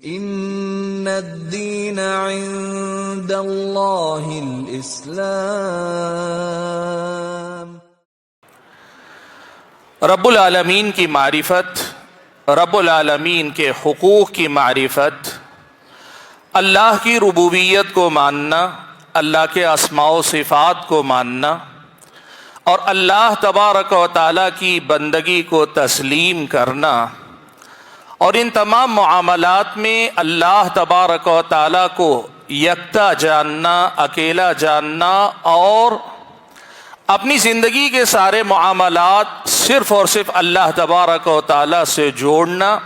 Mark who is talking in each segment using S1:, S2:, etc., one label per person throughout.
S1: ان الدین عند اللہ الاسلام۔
S2: رب العالمین کی معرفت، رب العالمین کے حقوق کی معرفت، اللہ کی ربوبیت کو ماننا، اللہ کے اسماء و صفات کو ماننا اور اللہ تبارک و تعالیٰ کی بندگی کو تسلیم کرنا، اور ان تمام معاملات میں اللہ تبارک و تعالیٰ کو یکتا جاننا، اکیلا جاننا، اور اپنی زندگی کے سارے معاملات صرف اور صرف اللہ تبارک و تعالیٰ سے جوڑنا،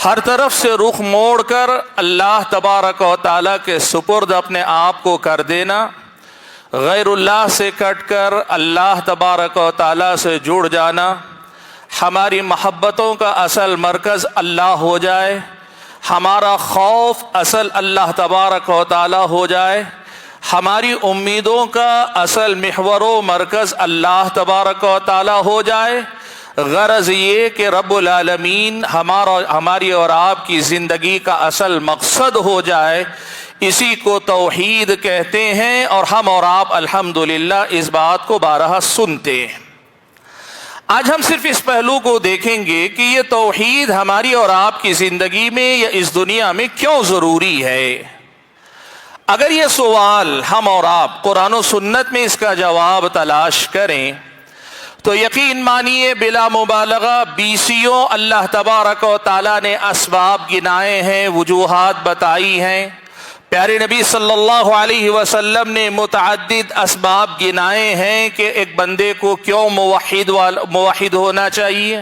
S2: ہر طرف سے رخ موڑ کر اللہ تبارک و تعالیٰ کے سپرد اپنے آپ کو کر دینا، غیر اللہ سے کٹ کر اللہ تبارک و تعالیٰ سے جڑ جانا، ہماری محبتوں کا اصل مرکز اللہ ہو جائے، ہمارا خوف اصل اللہ تبارک و تعالیٰ ہو جائے، ہماری امیدوں کا اصل محور و مرکز اللہ تبارک و تعالیٰ ہو جائے۔ غرض یہ کہ رب العالمین ہماری اور آپ کی زندگی کا اصل مقصد ہو جائے، اسی کو توحید کہتے ہیں، اور ہم اور آپ الحمدللہ اس بات کو بارہا سنتے ہیں۔ آج ہم صرف اس پہلو کو دیکھیں گے کہ یہ توحید ہماری اور آپ کی زندگی میں یا اس دنیا میں کیوں ضروری ہے۔ اگر یہ سوال ہم اور آپ قرآن و سنت میں اس کا جواب تلاش کریں تو یقین مانیے بلا مبالغہ بیسیوں اللہ تبارک و تعالیٰ نے اسباب گنائے ہیں، وجوہات بتائی ہیں۔ پیارے نبی صلی اللہ علیہ وسلم نے متعدد اسباب گنائے ہیں کہ ایک بندے کو کیوں موحد ہونا چاہیے،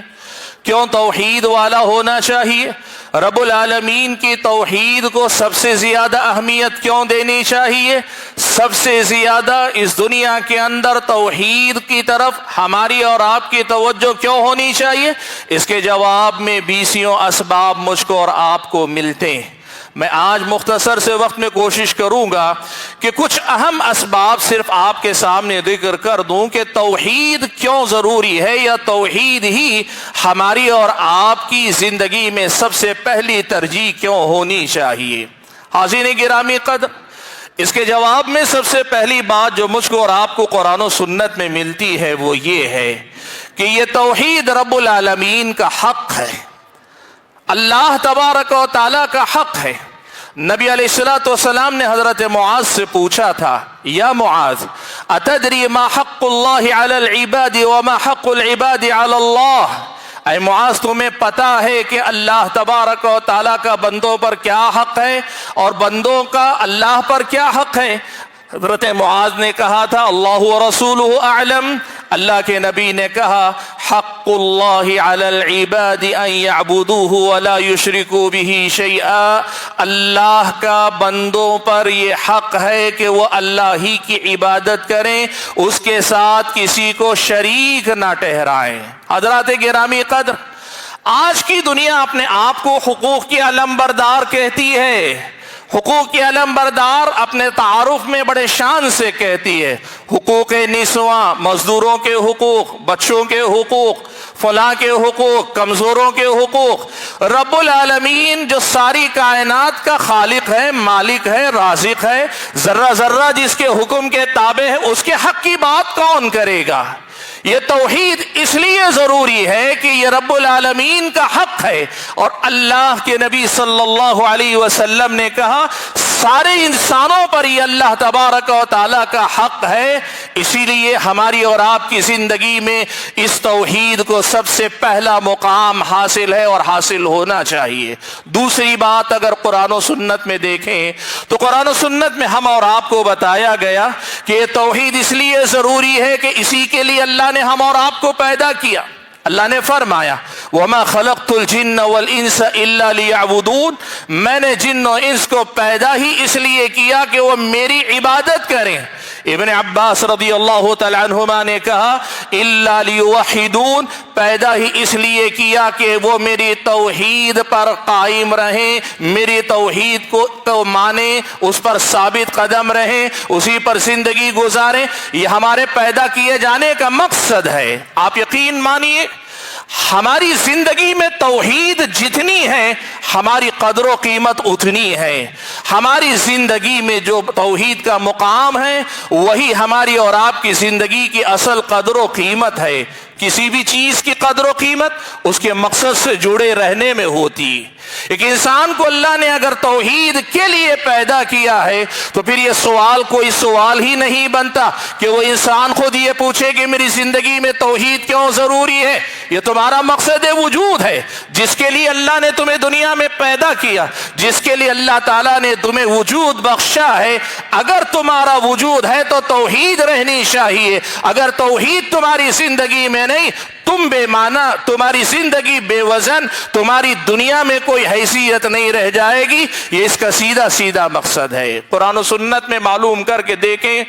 S2: کیوں توحید والا ہونا چاہیے، رب العالمین کی توحید کو سب سے زیادہ اہمیت کیوں دینی چاہیے، سب سے زیادہ اس دنیا کے اندر توحید کی طرف ہماری اور آپ کی توجہ کیوں ہونی چاہیے، اس کے جواب میں بیسیوں اسباب مجھ کو اور آپ کو ملتے ہیں۔ میں آج مختصر سے وقت میں کوشش کروں گا کہ کچھ اہم اسباب صرف آپ کے سامنے ذکر کر دوں کہ توحید کیوں ضروری ہے، یا توحید ہی ہماری اور آپ کی زندگی میں سب سے پہلی ترجیح کیوں ہونی چاہیے۔ حاضرین گرامی قدر، اس کے جواب میں سب سے پہلی بات جو مجھ کو اور آپ کو قرآن و سنت میں ملتی ہے وہ یہ ہے کہ یہ توحید رب العالمین کا حق ہے، اللہ تبارک و تعالیٰ کا حق ہے۔ نبی علیہ الصلوۃ والسلام نے حضرت معاذ سے پوچھا تھا، یا معاذ اتدری ما حق اللہ علی العباد وما حق العباد علی اللہ، اے معاذ تمہیں پتا ہے کہ اللہ تبارک و تعالیٰ کا بندوں پر کیا حق ہے اور بندوں کا اللہ پر کیا حق ہے؟ حضرت معاذ نے کہا تھا اللہ ورسولہ اعلم، اللہ کے نبی نے کہا حق اللہ علی العباد ان یعبدوہ ولا یشرکوا بہ شیئا، اللہ کا بندوں پر یہ حق ہے کہ وہ اللہ ہی کی عبادت کریں، اس کے ساتھ کسی کو شریک نہ ٹھہرائیں۔ حضرات گرامی قدر، آج کی دنیا اپنے آپ کو حقوق کی علمبردار کہتی ہے، حقوق کی علمبردار اپنے تعارف میں بڑے شان سے کہتی ہے، حقوق نسواں، مزدوروں کے حقوق، بچوں کے حقوق، فلاں کے حقوق، کمزوروں کے حقوق۔ رب العالمین جو ساری کائنات کا خالق ہے، مالک ہے، رازق ہے، ذرہ ذرہ جس کے حکم کے تابع ہے، اس کے حق کی بات کون کرے گا؟ یہ توحید اس لیے ضروری ہے کہ یہ رب العالمین کا حق ہے، اور اللہ کے نبی صلی اللہ علیہ وسلم نے کہا سارے انسانوں پر یہ اللہ تبارک و تعالیٰ کا حق ہے، اسی لیے ہماری اور آپ کی زندگی میں اس توحید کو سب سے پہلا مقام حاصل ہے اور حاصل ہونا چاہیے۔ دوسری بات اگر قرآن و سنت میں دیکھیں تو قرآن و سنت میں ہم اور آپ کو بتایا گیا کہ یہ توحید اس لیے ضروری ہے کہ اسی کے لیے اللہ نے ہم اور آپ کو پیدا کیا۔ اللہ نے فرمایا وَمَا خَلَقْتُ الْجِنَّ وَالْإِنسَ إِلَّا لِيَعْبُدُونَ، میں نے جن و انس کو پیدا ہی اس لیے کیا کہ وہ میری عبادت کریں۔ ابن عباس رضی اللہ تعالیٰ عنہما نے کہا إِلَّا لِيُوَحِّدُونَ، پیدا ہی اس لیے کیا کہ وہ میری توحید پر قائم رہیں، میری توحید کو مانیں، اس پر ثابت قدم رہیں، اسی پر زندگی گزاریں۔ یہ ہمارے پیدا کیے جانے کا مقصد ہے۔ آپ یقین مانیے ہماری زندگی میں توحید جتنی ہے ہماری قدر و قیمت اتنی ہے. ہماری زندگی میں جو توحید کا مقام ہے وہی ہماری اور آپ کی زندگی کی اصل قدر و قیمت ہے. کسی بھی چیز کی قدر و قیمت اس کے مقصد سے جڑے رہنے میں ہوتی. ایک انسان کو اللہ نے اگر توحید کے لیے پیدا کیا ہے تو پھر یہ سوال کوئی سوال ہی نہیں بنتا کہ وہ انسان خود یہ پوچھے کہ میری زندگی میں توحید کیوں ضروری ہے. یہ تمہارا مقصد وجود ہے جس کے لیے اللہ نے تمہیں دنیا میں پیدا کیا, جس کے لیے اللہ تعالیٰ نے تمہیں وجود بخشا ہے. اگر تمہارا وجود ہے تو توحید رہنی چاہیے. اگر توحید تمہاری زندگی میں نہیں, تم بے معنی, تمہاری زندگی بے وزن, تمہاری دنیا میں کوئی حیثیت نہیں رہ جائے گی. یہ اس کا سیدھا سیدھا مقصد ہے. قرآن و سنت میں معلوم کر کے دیکھیں.